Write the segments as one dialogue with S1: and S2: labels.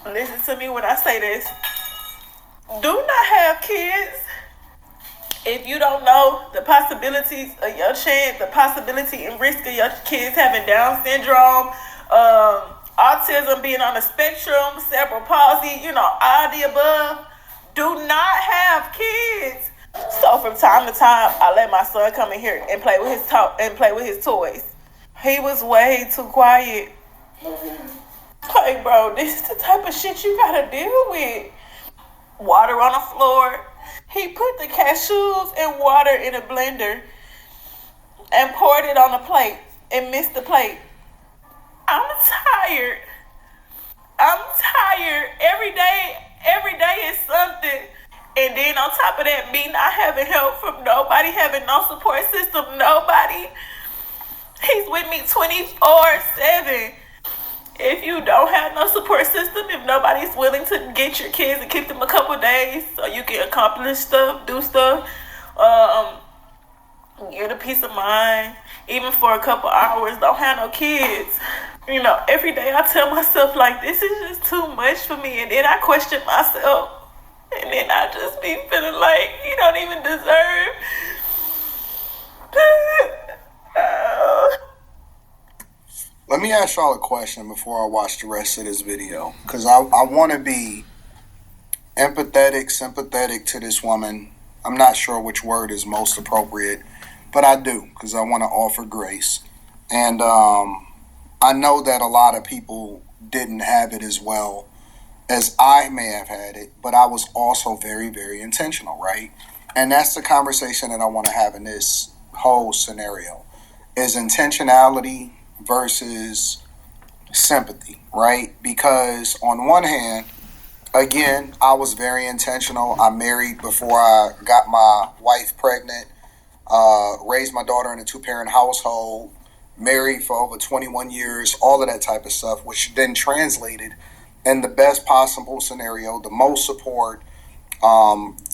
S1: Listen to me when I say this. Do not have kids if you don't know the possibilities of your chance, the possibility and risk of your kids having Down syndrome, autism, being on the spectrum, cerebral palsy, all the above. Do not have kids. So from time to time, I let my son come in here and play with his toys. He was way too quiet. Like, bro, this is the type of shit you gotta deal with. Water on the floor. He put the cashews and water in a blender and poured it on a plate and missed the plate. I'm tired. I'm tired. Every day is something. And then on top of that, me not having help from nobody, having no support system, nobody. He's with me 24/7. If you don't have no support system, if nobody's willing to get your kids and keep them a couple days so you can accomplish stuff, do stuff, get a peace of mind, even for a couple hours, don't have no kids. Every day I tell myself, like, this is just too much for me. And then I question myself. And then I just be feeling like you don't even deserve.
S2: Let me ask y'all a question before I watch the rest of this video, because I want to be empathetic, sympathetic to this woman. I'm not sure which word is most appropriate, but I do, because I want to offer grace. And I know that a lot of people didn't have it as well as I may have had it, but I was also very, very intentional, right? And that's the conversation that I want to have in this whole scenario, is intentionality versus sympathy, right? Because on one hand, again, I was very intentional. I married before I got my wife pregnant, raised my daughter in a two-parent household, married for over 21 years, all of that type of stuff, which then translated in the best possible scenario, the most support,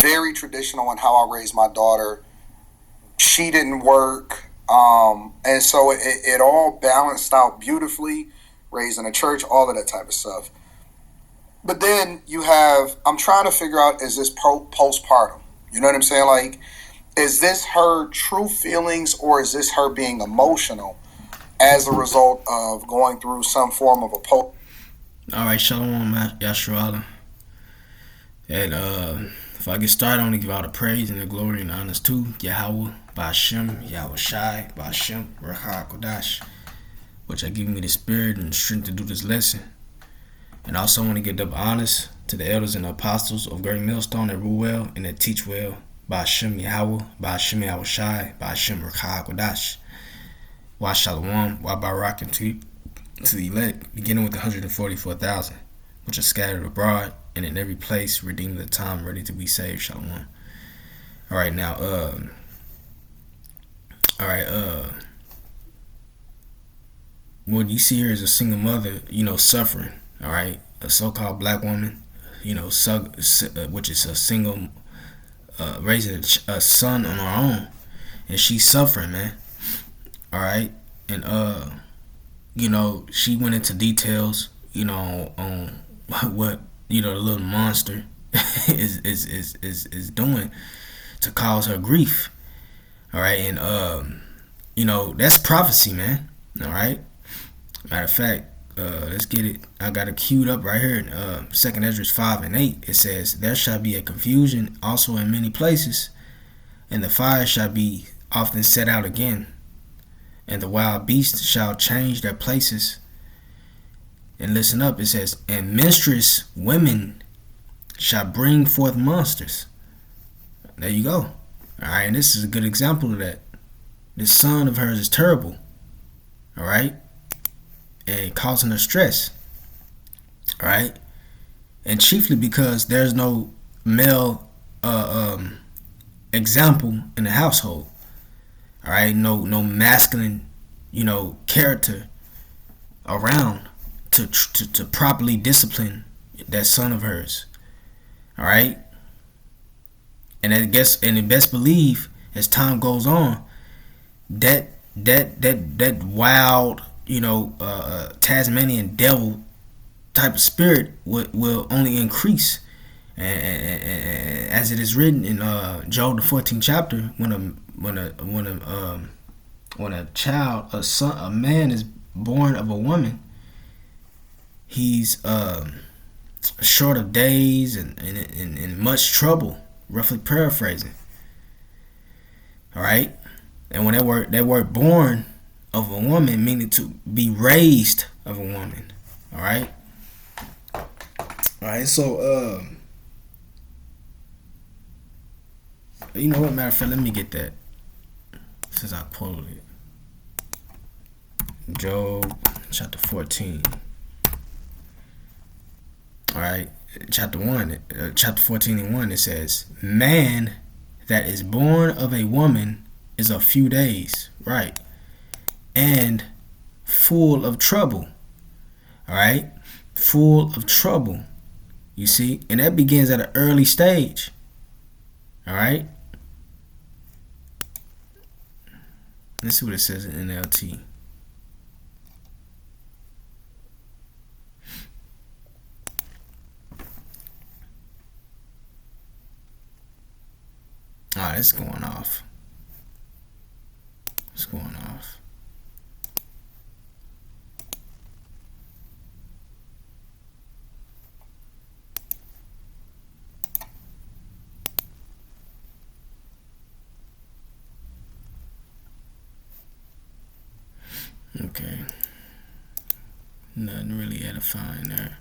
S2: very traditional in how I raised my daughter. She didn't work. And so it all balanced out beautifully, raised in a church, all of that type of stuff. But then I'm trying to figure out, is this postpartum? You know what I'm saying? Like, is this her true feelings, or is this her being emotional as a result of going through some form of a post?
S3: All right, shalom, Yasharala. And if I get started, I want to give all the praise and the glory and honors to Yahweh, Ba'ashem, Yahweh Shai, Ba'ashem, Ruach HaKodesh, which are giving me the spirit and the strength to do this lesson. And I also want to give double honors to the elders and the apostles of Great Millstone that rule well and that teach well. Ba'ashem Yahweh, Ba'ashem Yahweh Shai, Ba'ashem Ruach HaKodesh. Wa Shalom, Wa Barak, and to the elect, beginning with the 144,000, which are scattered abroad and in every place, redeemed at the time, ready to be saved. Shalom. All right, now, what you see here is a single mother, suffering. All right, a so-called black woman, which is a single, raising a son on her own, and she's suffering, man. All right, and she went into details, on what the little monster is doing to cause her grief. All right, and that's prophecy, man. All right. Matter of fact, let's get it. I got it queued up right here in 2nd Ezra 5:8. It says, "There shall be a confusion also in many places, and the fire shall be often set out again, and the wild beasts shall change their places." And listen up, it says, "And menstruous women shall bring forth monsters." There you go. All right, and this is a good example of that. This son of hers is terrible. All right, and causing her stress. All right, and chiefly because there's no male example in the household. All right, no masculine, character around to properly discipline that son of hers. All right, and I guess, and best believe, as time goes on, that wild, Tasmanian devil type of spirit will only increase. And as it is written in Job the 14th chapter, when a man is born of a woman, he's short of days and in much trouble, roughly paraphrasing. All right, and when that word born of a woman, meaning to be raised of a woman. All right. So you know what, matter of fact, let me get that since I quoted it. Job chapter 14. All right, chapter 14 and 1, it says, man that is born of a woman is a few days, right, and full of trouble. All right, full of trouble. You see, and that begins at an early stage. All right, let's see what it says in NLT. It's going off. It's going off. Okay. Nothing really edifying there.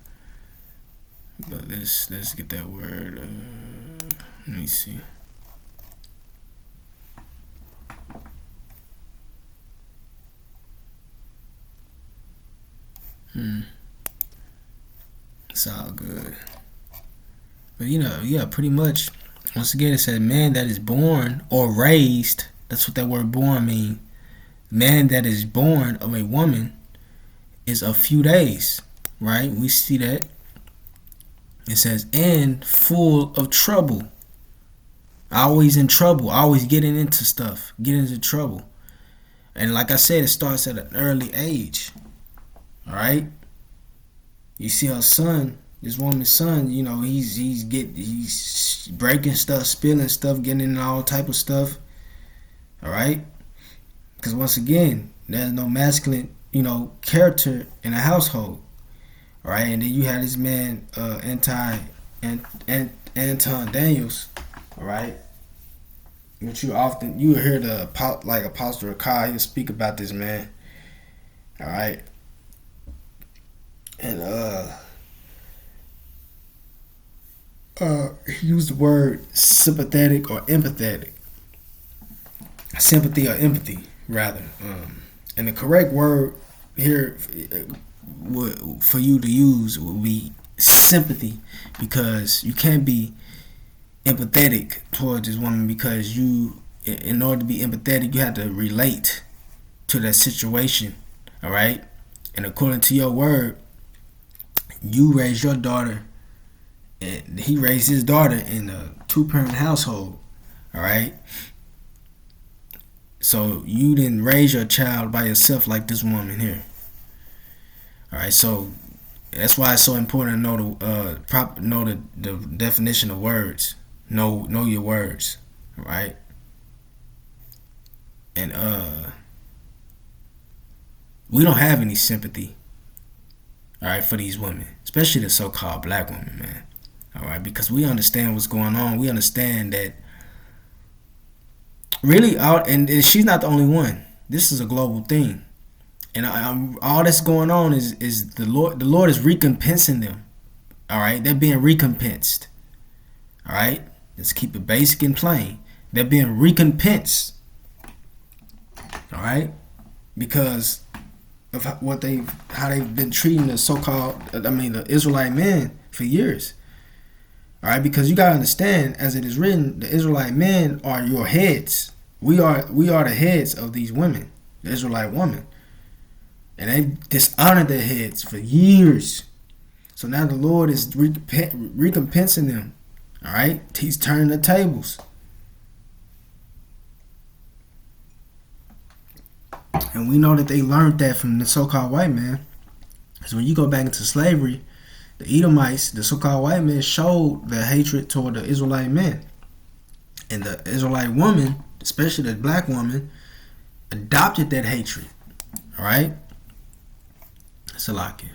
S3: But let's get that word. Let me see. It's all good. But pretty much, once again, it said man that is born or raised. That's what that word born means. Man that is born of a woman is a few days, right? We see that. It says, and full of trouble. Always in trouble. Always getting into stuff. Getting into trouble. And like I said, it starts at an early age. All right, you see her son, this woman's son. He's breaking stuff, spilling stuff, getting in all type of stuff. All right, because once again, there's no masculine, character in a household. All right, and then you have this man, Anton Daniels. All right, which you hear the Apostle Kai, he'll speak about this man. All right. And he used the word sympathetic or empathetic. Sympathy or empathy, rather. And the correct word here for you to use would be sympathy, because you can't be empathetic towards this woman, because in order to be empathetic, you have to relate to that situation. All right? And according to your word, you raised your daughter, and he raised his daughter in a 2-parent household. All right. So you didn't raise your child by yourself like this woman here. All right. So that's why it's so important to know the definition of words. Know your words. All right. And we don't have any sympathy. All right, for these women, especially the so-called black women, man. All right, because we understand what's going on. We understand that really, and she's not the only one. This is a global thing, and all that's going on is the Lord. The Lord is recompensing them. All right, they're being recompensed. All right, let's keep it basic and plain. They're being recompensed. All right, because of how they've been treating the the Israelite men for years. All right, because you gotta understand, as it is written, the Israelite men are your heads. We are the heads of these women, the Israelite woman, and they dishonored their heads for years. So now the Lord is recompensing them. All right, He's turning the tables. And we know that they learned that from the so-called white man. Because when you go back into slavery, the Edomites, the so-called white men, showed their hatred toward the Israelite men. And the Israelite woman, especially the black woman, adopted that hatred. Alright? Salakia.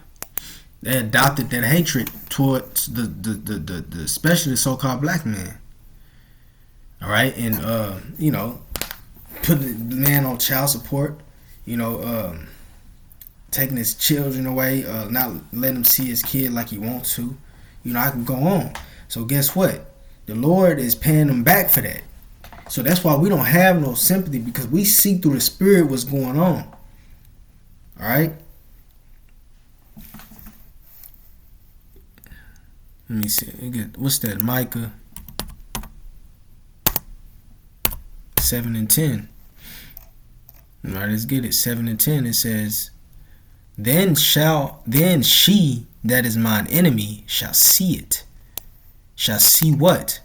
S3: They adopted that hatred towards the especially the so-called black man. Alright? And put the man on child support, taking his children away, not letting him see his kid like he wants to. I can go on. So guess what? The Lord is paying them back for that. So that's why we don't have no sympathy, because we see through the spirit what's going on. Alright? Let me see. What's that? Micah 7 and 10. Alright, let's get it. 7 and 10. It says, Then she that is mine enemy shall see it. Shall see what?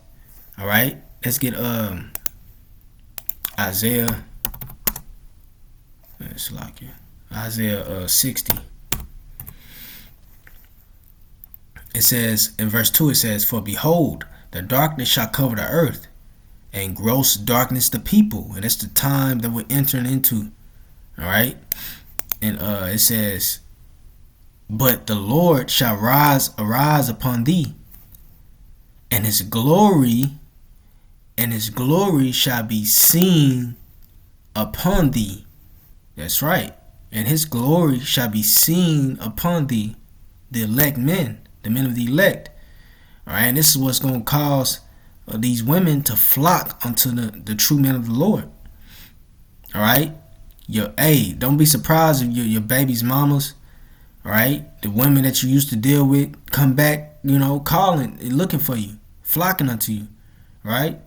S3: Alright, let's get Isaiah. It's like it. Isaiah 60. It says in verse 2, it says, For behold, the darkness shall cover the earth, and gross darkness the people. And that's the time that we're entering into. Alright? And it says, But the Lord shall arise upon thee, and his glory shall be seen upon thee. That's right. And his glory shall be seen upon thee, the elect men, the men of the elect. All right, and this is what's going to cause these women to flock unto the true men of the Lord. All right. Don't be surprised if your baby's mamas, all right, the women that you used to deal with, come back, calling and looking for you, flocking unto you, right?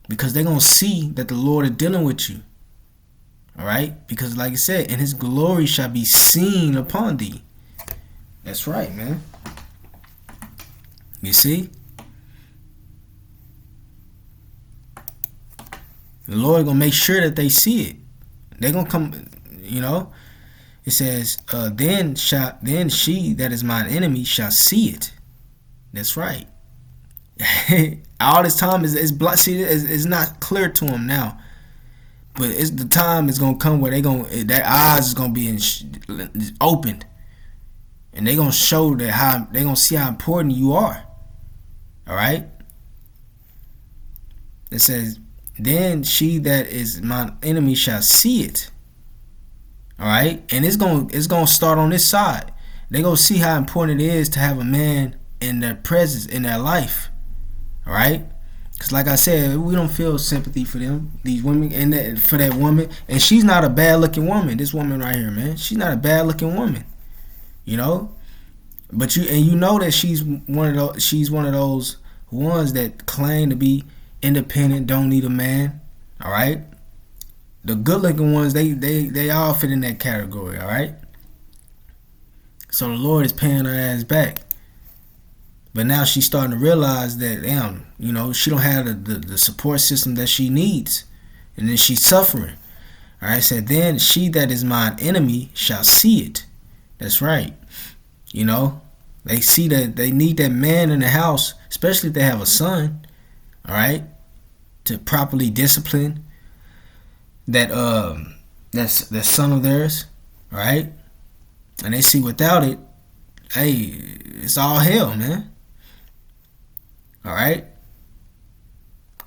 S3: Because they're going to see that the Lord is dealing with you. All right? Because like I said, and his glory shall be seen upon thee. That's right, man. You see? The Lord going to make sure that they see it. They're going to come, It says, then she that is mine enemy shall see it. That's right. All this time is it's not clear to them now, but the time is gonna come where their eyes is gonna be opened, and they gonna show that how they gonna see how important you are. All right. It says, then she that is my enemy shall see it. All right, and it's gonna start on this side. They gonna see how important it is to have a man in their presence, in their life. All right, because like I said, we don't feel sympathy for them, these women, and for that woman. And she's not a bad looking woman. This woman right here, man, she's not a bad looking woman. But you know that she's one of those ones that claim to be independent, don't need a man. All right. The good looking ones, they all fit in that category, all right? So the Lord is paying her ass back. But now she's starting to realize that, damn, she don't have the support system that she needs. And then she's suffering. All right, said, then she that is mine enemy shall see it. That's right. They see that they need that man in the house, especially if they have a son, all right, to properly discipline that son of theirs, right? And they see without it, it's all hell, man. All right.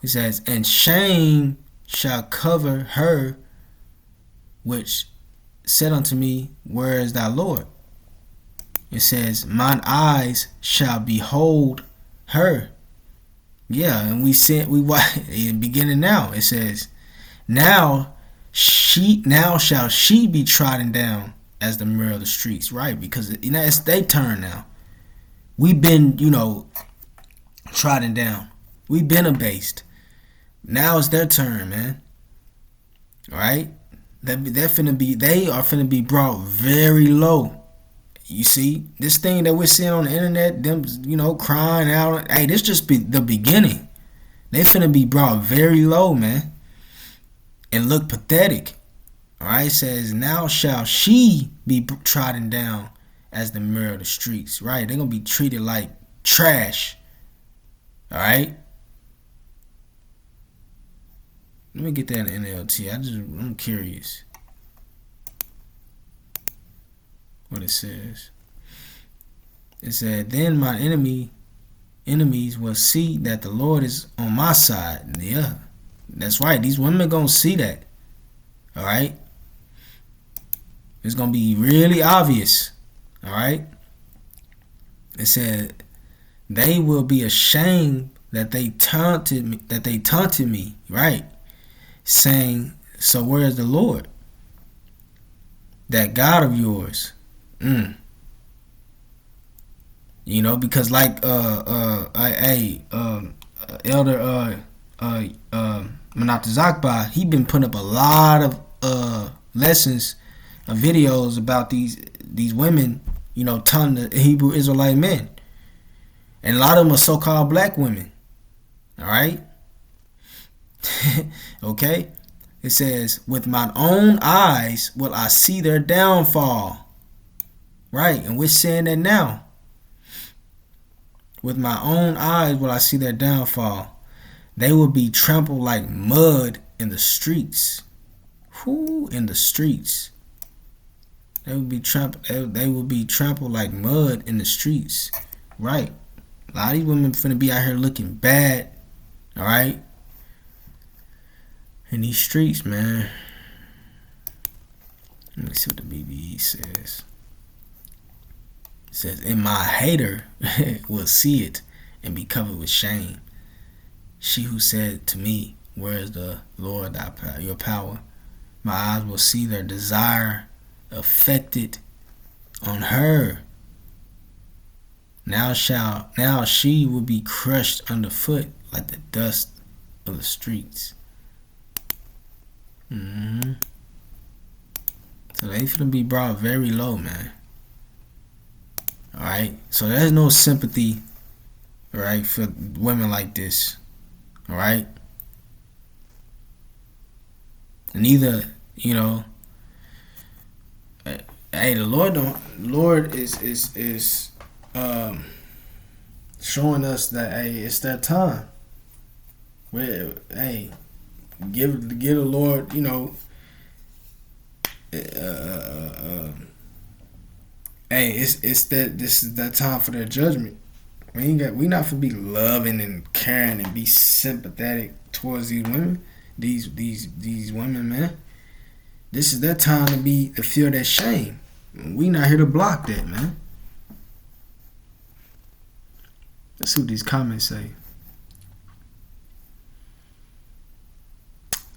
S3: It says, and shame shall cover her which said unto me, where is thy Lord? It says, mine eyes shall behold her. Yeah, and beginning now. It says, now shall she be trodden down as the mirror of the streets, right? Because it's their turn now. We've been, trodden down. We've been abased. Now it's their turn, man. All right? They are finna be brought very low. You see, this thing that we're seeing on the internet, them, crying out. Hey, this just be the beginning. They finna be brought very low, man. And look pathetic. All right, it says, now shall she be trodden down as the mirror of the streets, right? They're gonna be treated like trash. All right. Let me get that in NLT. I'm curious what it says. It said, "Then my enemies will see that the Lord is on my side." Yeah, that's right. These women are gonna see that. All right. It's gonna be really obvious. All right. It said, "They will be ashamed that they taunted me. Right, saying, 'So where is the Lord, that God of yours?'" You know, because like Elder Manatazakba, he been putting up a lot of lessons, videos about these women, you know, telling the Hebrew Israelite men, and a lot of them are so-called black women. All right. Okay. It says, "With my own eyes will I see their downfall." Right, and we're saying that now. "With my own eyes will I see their downfall. They will be trampled like mud in the streets." Who in the streets? They will be trampled like mud in the streets. Right. A lot of these women finna be out here looking bad. All right. In these streets, man. Let me see what the BBE says. It says, "And my hater will see it and be covered with shame. She who said to me, 'Where is the Lord your power?' My eyes will see their desire affected on her. Now she will be crushed underfoot like the dust of the streets." So they finna be brought very low, man. All right. So there's no sympathy, all right, for women like this. All right. And either, you know, hey, the Lord is showing us that, hey, it's that time where, hey, give the Lord, you know, hey, this is that time for their judgment. We not for be loving and caring and be sympathetic towards these women, these women, man. This is that time to feel that shame. We not here to block that, man. Let's see what these comments say.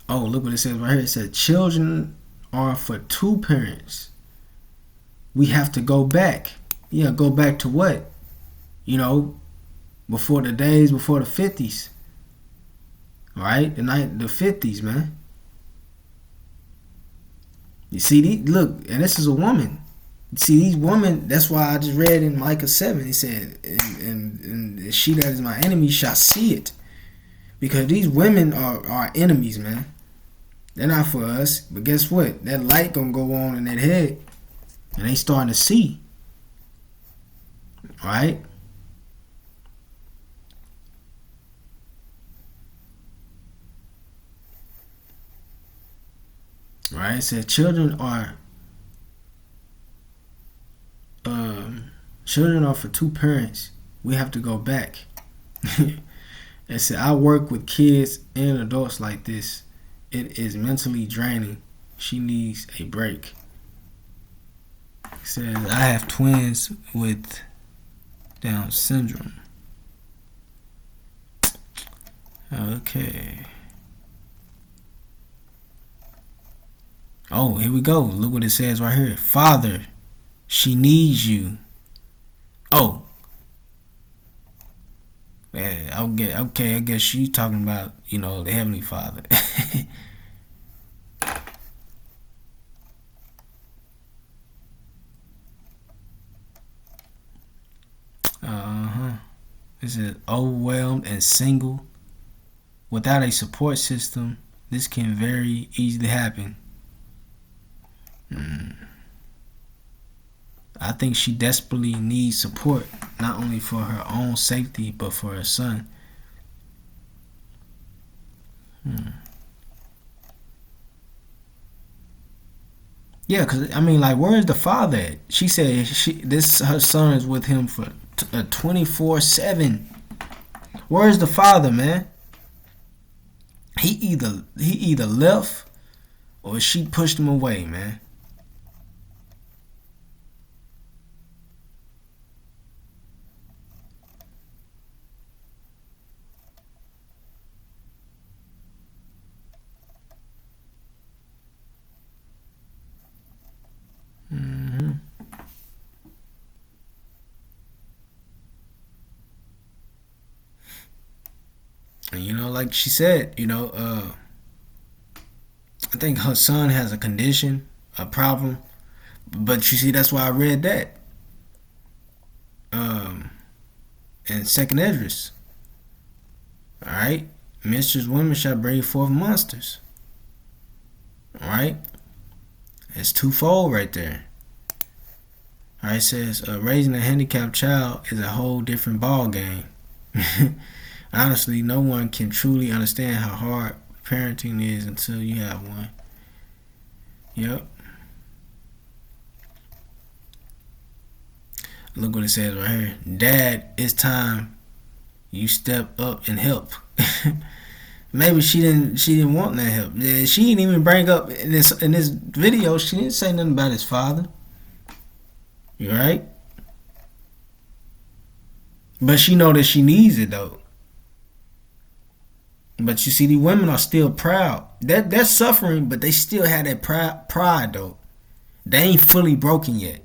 S3: Oh, look what it says right here. It said, "Children are for two parents. We have to go back." Yeah, go back to what? You know, before the 50s. Right? The 50s, man. You see, look, and this is a woman. You see, these women, that's why I just read in Micah 7, he said, and she that is my enemy shall see it. Because these women are our enemies, man. They're not for us. But guess what? That light gonna go on in that head. And they starting to see. Right? Right? It said children are for two parents. We have to go back. It said, "I work with kids and adults like this. It is mentally draining. She needs a break." It says, "I have twins with Down syndrome." Okay. Oh, here we go. Look what it says right here. "Father, she needs you." Oh. Yeah, okay, I guess she's talking about, you know, the Heavenly Father. It says, "Overwhelmed and single. Without a support system, this can very easily happen." I think she desperately needs support, not only for her own safety, but for her son. Yeah, cause I mean, like, where's the father at? She said her son is with him for 24/7. Where's the father, man? He either left or she pushed him away, man. hmm And like she said, I think her son has a condition, a problem. But you see, that's why I read that. Um, in Second Esdras, all right, menstruous women shall bring forth monsters. All right, it's twofold right there. All right, it says raising a handicapped child is a whole different ball game. Honestly, no one can truly understand how hard parenting is until you have one. Yep. Look what it says right here. Dad, it's time you step up and help. Maybe she didn't want that help. Yeah, she didn't even bring up in this video. She didn't say nothing about his father. You right? But she know that she needs it though. But you see, the women are still proud. They're suffering, but they still have that pride though. They ain't fully broken yet.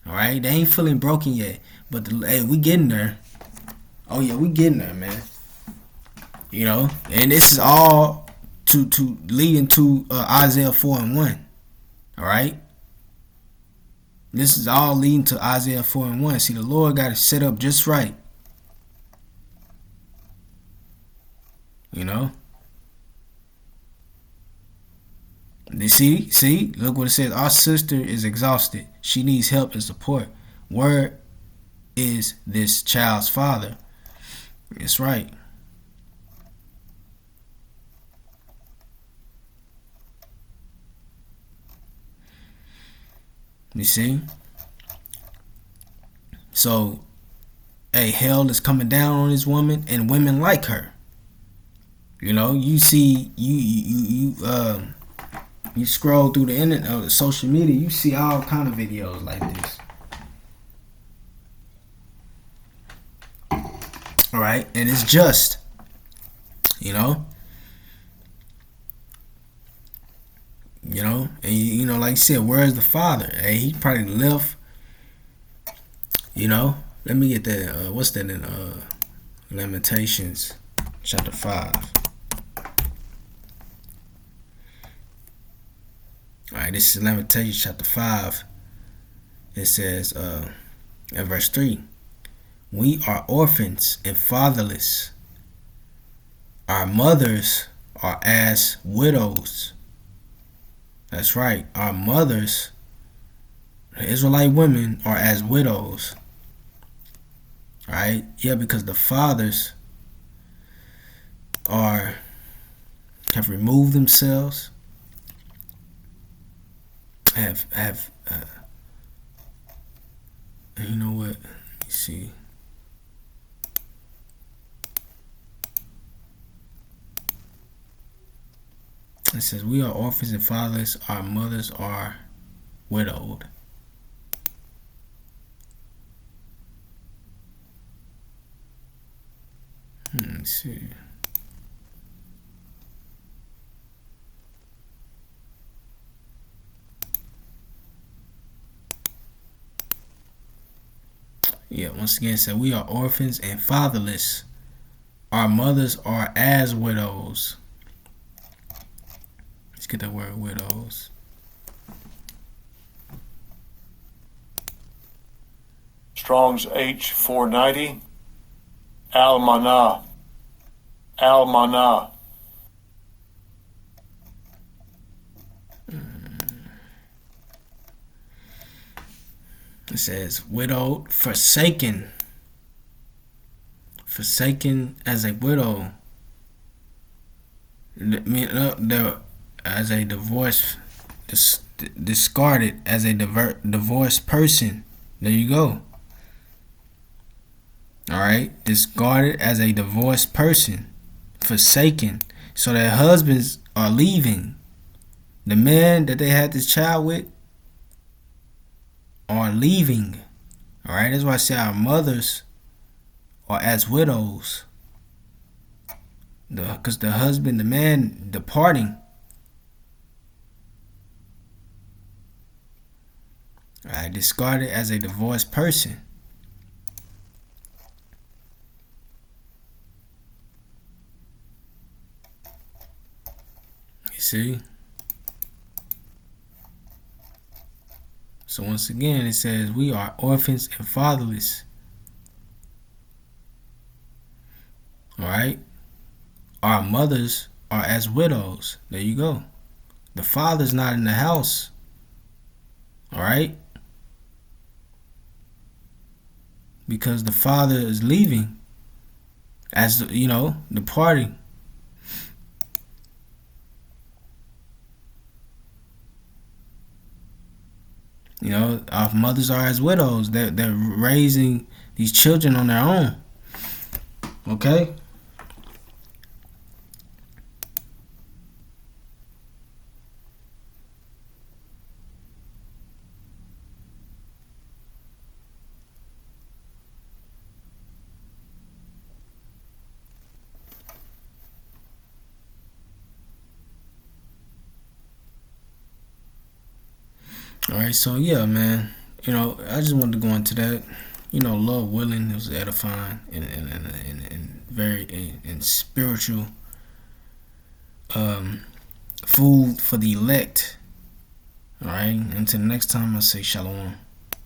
S3: All right, they ain't fully broken yet. But hey, we getting there. Oh yeah, we getting there, man. And this is all to lead into Isaiah 4:1. All right, this is all leading to Isaiah 4:1. See, the Lord got it set up just right. You see, look what it says. Our sister is exhausted. She needs help and support. Where is this child's father? That's right. You see? So, hey, hell is coming down on this woman and women like her. You see, you scroll through the internet, social media, you see all kind of videos like this. All right, and it's just, and like you said, where's the father? Hey, he probably left. Let me get that. What's that in Lamentations, chapter 5. All right, this is Lamentations chapter 5. It says, in verse 3, we are orphans and fatherless. Our mothers are as widows. That's right, our mothers, Israelite women, are as widows. All right, yeah, because the fathers have removed themselves. Have you know what? Let me see. It says we are orphans and fatherless. Our mothers are widowed. Let's see. Yeah, once again, it said we are orphans and fatherless. Our mothers are as widows. Let's get that word widows.
S4: Strong's H490. Almanah. Almanah.
S3: says, widowed, forsaken as a widow. As a divorce, discarded as a divorced person. There you go. Alright, discarded as a divorced person, forsaken. So their husbands are leaving. The men that they had this child with are leaving. Alright, that's why I say our mothers are as widows. Because the husband, the man departing. Alright, discarded as a divorced person. See? So once again, it says we are orphans and fatherless. Alright? Our mothers are as widows. There you go. The father's not in the house. Alright? Because the father is leaving. As, departing. Our mothers are as widows. They're raising these children on their own. Okay? Alright, so yeah, man. I just wanted to go into that. Lord willing, it was edifying and very and spiritual food for the elect. Alright, until next time, I say shalom.